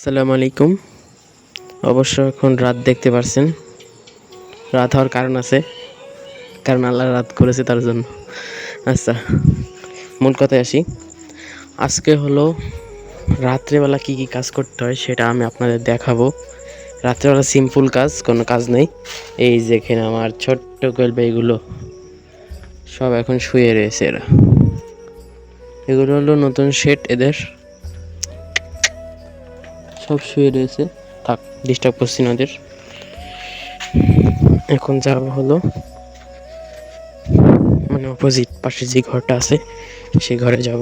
আসসালামু আলাইকুম। অবশ্য এখন রাত দেখতে পারছেন। রাত হওয়ার কারণ আছে, কারণ আল্লাহ রাত করেছে তার জন্য। আচ্ছা, মূল কথায় আসি। আজকে হলো রাত্রেবেলা কি কি কাজ করতে হয় সেটা আমি আপনাদের দেখাবো। রাত্রেবেলা সিম্পল কাজ, কোনো কাজ নেই। এই যেখানে আমার ছোট্ট গল্প, এগুলো সব এখন শুয়ে রয়েছে। এগুলো হলো নতুন সেট, এদের সব শুয়ে রয়েছে। থাক, ডিস্টার্ব করছি না ওদের। এখন যাব হলো অপোজিট পাশে যে ঘরটা আছে সেই ঘরে যাব,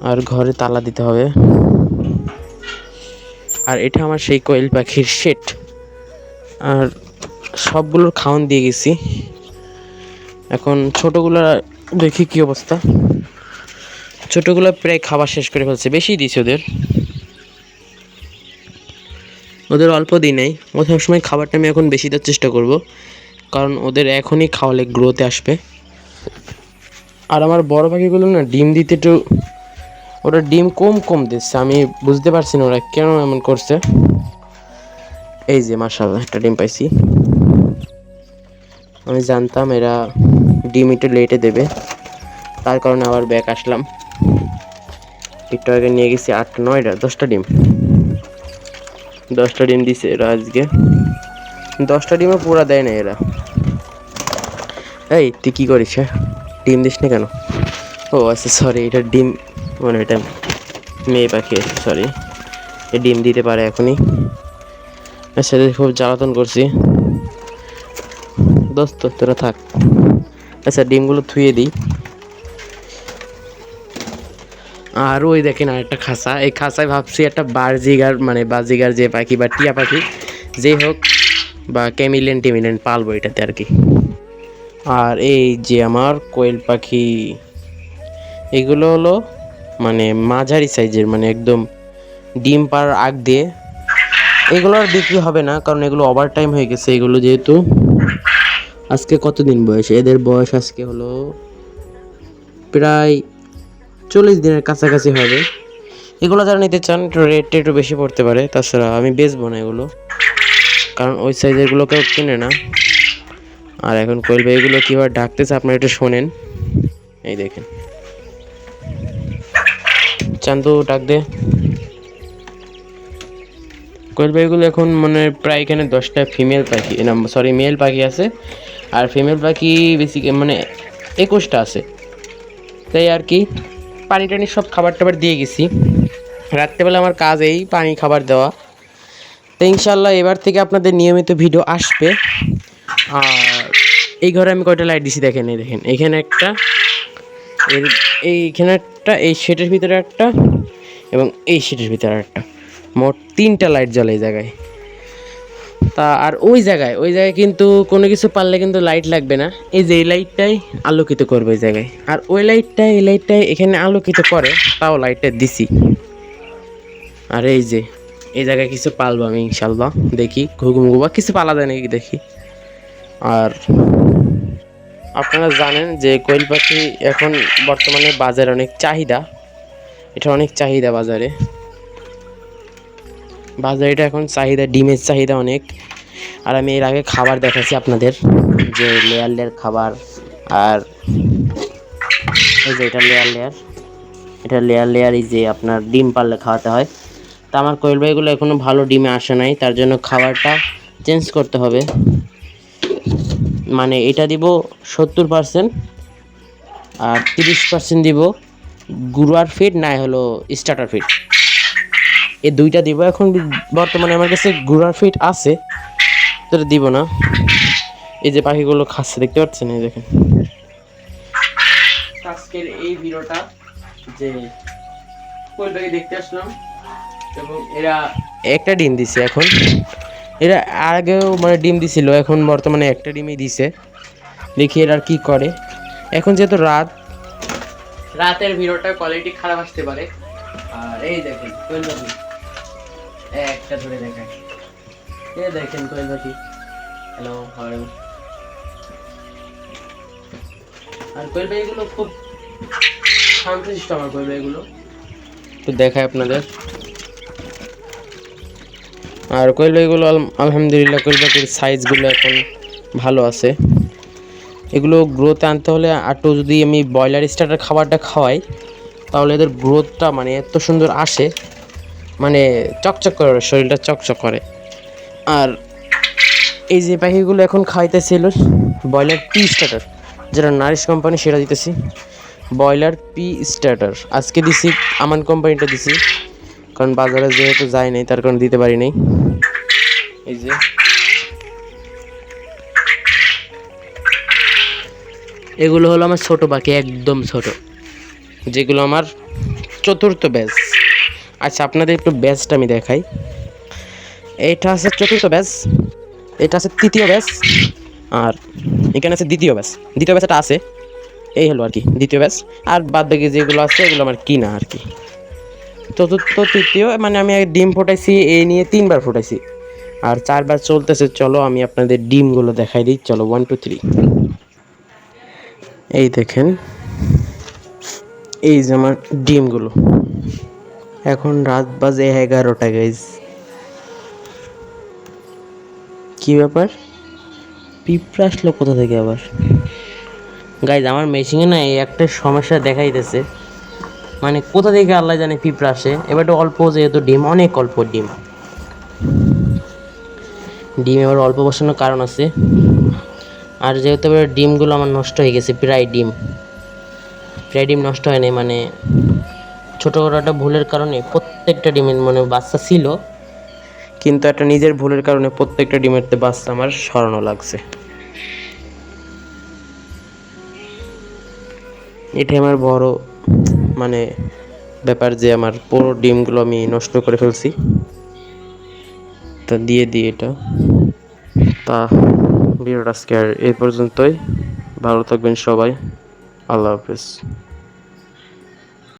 আর ঘরে তালা দিতে হবে। আর এটা আমার সেই কোয়েল পাখির শেড, আর সবগুলোর খাওয়ান দিয়ে গেছি। এখন ছোটোগুলো দেখি কি অবস্থা। ছোটোগুলো প্রায় খাবার শেষ করে ফেলছে, বেশি দিয়েছে ওদের। ওদের অল্প দিই নাই, ও সবসময় খাবারটা আমি এখন বেশি দেওয়ার চেষ্টা করব, কারণ ওদের এখনই খাওয়ালে গ্রোথে আসবে। আর আমার বড় পাখিগুলো না ডিম দিতে একটু, ওরা ডিম কম দিচ্ছে, আমি বুঝতে পারছি না ওরা কেন এমন করছে। এই যে মাশাআল্লাহ একটা ডিম পাইছি। আমি জানতাম এরা ডিম একটু লেটে দেবে, তার কারণে আবার ব্যাক আসলাম। একটু আগে নিয়ে গেছি 8-9টা 10টা ডিম। 10টা ডিম দিছে এরা আজকে। 10টা ডিমও পুরা দেয় না এরা। এই তুই কী করিস? হ্যাঁ, ডিম দিস না কেন? ও আচ্ছা, সরি, এটা ডিম, মানে এটা মেয়ে পাখি আছে, সরি। এ ডিম দিতে পারে এখনই। আচ্ছা, খুব জ্বালাতন করছি। দোস্ত তোরা থাক। আচ্ছা, ডিমগুলো ধুয়ে দিই। আর ওই দেখেন আর একটা খাঁচা, এই খাঁচায় ভাবছি একটা বাজিগার, মানে বাজিগার যে পাখি বা টিয়া পাখি যেই হোক, বা ক্যামিলিয়ন পালবো এটাতে আর কি। আর এই যে আমার কোয়েল পাখি, এগুলো হলো মানে মাঝারি সাইজের, মানে একদম ডিম পাড়ার আগ দিয়ে। এগুলো আর বিক্রি হবে না, কারণ এগুলো ওভার টাইম হয়ে গেছে। এগুলো যেহেতু আজকে কতদিন বয়স, এদের বয়স আজকে হলো প্রায় 40 দিনের কাছাকাছি হবে। এগুলো যারা নিতে চান একটু রেটটা একটু বেশি পড়তে পারে, তাছাড়া আমি বেচবো না এগুলো, কারণ ওই সাইজেরগুলো কেউ কিনে না। আর এখন কোয়েল পাখিগুলো কীভাবে ডাকতেছে আপনারা একটু শোনেন। এই দেখেন, চান্দু ডাক দে। কোয়েল পাখিগুলো এখন মানে প্রায় এখানে 10টা ফিমেল পাখি, না সরি মেল পাখি আছে, আর ফিমেল পাখি বেশি মানে 21টা আছে। তাই আর কি, পানি টানি সব খাবার টাবার দিয়ে গেছি। রাত্রেবেলা আমার কাজ এই পানি খাবার দেওয়া। তো ইনশাল্লাহ এবার থেকে আপনাদের নিয়মিত ভিডিও আসবে। আর এই ঘরে আমি কয়টা লাইট দিছি দেখেন, এই দেখেন এখানে একটা, এইখানে একটা, এই শেডের ভিতরে একটা, এবং এই শেডের ভিতরে একটা, মোট 3টা লাইট জ্বলে এই জায়গায়। তা আর ওই জায়গায় কিন্তু কোনো কিছু পারলে কিন্তু লাইট লাগবে না। এই যে এই লাইটটাই আলোকিত করবে ওই জায়গায়, আর ওই লাইটটাই এই লাইটটাই এখানে আলোকিত করে, তাও লাইটটা দিছি। আর এই যে এই জায়গায় কিছু পালবো আমি ইনশাল্লাহ, দেখি ঘুঘু বা কিছু পালা যায় নাকি দেখি। আর আপনারা জানেন যে কোয়েল পাখি এখন বর্তমানে বাজারে অনেক চাহিদা, এটা অনেক চাহিদা বাজারে এটা এখন চাহিদা, ডিমের চাহিদা অনেক। আর আমি এর আগে খাবার দেখাচ্ছি আপনাদের, যে লেয়ার খাবার। আর এই যে এটা লেয়ার, এই যে আপনার ডিম পারলে খাওয়াতে হয়। তা আমার কোয়েল পাখিগুলো এখনও ভালো ডিমে আসে নাই, তার জন্য খাবারটা চেঞ্জ করতে হবে। মানে এটা দিব 70%, আর 30% দিব গুঁড়ার ফিড, না হলো স্টার্টার ফিড। এই দুইটা দিব। এখন বর্তমানে আমার কাছে গুঁড়ার ফিড আছে, তো দিব না। এই যে পাখিগুলো খাচ্ছে দেখতে পাচ্ছেন, এই দেখেন। আজকের এই ভিডিওটা যে কোয়েল পাখি দেখতে আসলাম, এবং এরা একটা ডিম দিছে। এখন এরা আগেও মানে ডিম দিছিল, এখন বর্তমানে একটা ডিমই দিছে। দেখি এরা কি করে। এখন যেহেতু রাতের ভিডিওটা কোয়ালিটি খারাপ আসতে পারে। আর এই দেখেন কোয়েল পাখি একটা ধরে দেখায়, এই দেখেন কোয়েল পাখি। Hello, how. আর কোয়েল পাখিগুলো খুব শান্তশিষ্ট, আমার কোয়েল পাখিগুলো একটু দেখায় আপনাদের। আর কোয়েল পাখিগুলো আলহামদুলিল্লাহ কোয়েল পাখির সাইজগুলো এখন ভালো আছে। এগুলো গ্রোথে আনতে হলে একটু যদি আমি ব্রয়লার স্টার্টার খাবারটা খাওয়াই তাহলে এদের গ্রোথটা মানে এত সুন্দর আসে, মানে চকচক করে শরীরটা চকচক করে। আর এই যে পাখিগুলো এখন খাইতেছিল ব্রয়লার পি স্টার্টার, যেটা নারিশ কোম্পানি সেটা দিতেছি। ব্রয়লার পি স্টার্টার আজকে দিছি, আমান কোম্পানিটা দিছি, কারণ বাজারে যেহেতু যায় নাই তার কারণে দিতে পারি নাই। এই যে এগুলো হলো আমার ছোট পাখি, একদম ছোট, যেগুলো আমার চতুর্থ ব্যাচ। আচ্ছা আপনাদের একটু ব্যাচটা আমি দেখাই। এইটা আছে চতুর্থ ব্যাচ, এটা আছে তৃতীয় ব্যাচ, আর এখানে আছে দ্বিতীয় ব্যাচ। দ্বিতীয় ব্যাচটা আছে, এই হলো আর কি দ্বিতীয় ব্যাচ। আর বাদ বাকি যেগুলো আছে এগুলো আমার কিনা আর কি। চতুর্থ তৃতীয় মানে আমি ডিম ফোটাইছি এই নিয়ে 3বার ফোটাইছি, আর 4বার চলতেছে। চলো আমি আপনাদের ডিমগুলো দেখাই দিই, চলো 1 2 3। এই দেখেন, এই যে আমার ডিমগুলো। এখন রাত বাজে 11টা গাইজ। কি ব্যাপার, পিঁপড়া আসলো কোথা থেকে আবার? গাইজ আমার মেশিনে না এই একটা সমস্যা দেখাইতেছে, মানে কোথা থেকে আল্লাহ জানে পিঁপড়া আসে। এবার তো অল্প, যেহেতু ডিম অনেক অল্প ডিম, এবার অল্প বসানোর কারণ আছে। আর যেহেতু এবার ডিমগুলো আমার নষ্ট হয়ে গেছে, প্রায় ডিম নষ্ট হয়নি, মানে ছোটোখাটো একটা ভুলের কারণে প্রত্যেকটা ডিমের মানে বাচ্চা ছিল, কিন্তু একটা নিজের ভুলের কারণে প্রত্যেকটা ডিমের বাচ্চা আমার সরানো লাগছে। এটাই আমার বড় মানে ব্যাপার, যে আমার পুরো ডিমগুলো আমি নষ্ট করে ফেলছি। তা দিয়ে এটা তা ভিডিওটা আজকে আর এই পর্যন্তই। ভালো থাকবেন সবাই, আল্লাহ হাফেজ।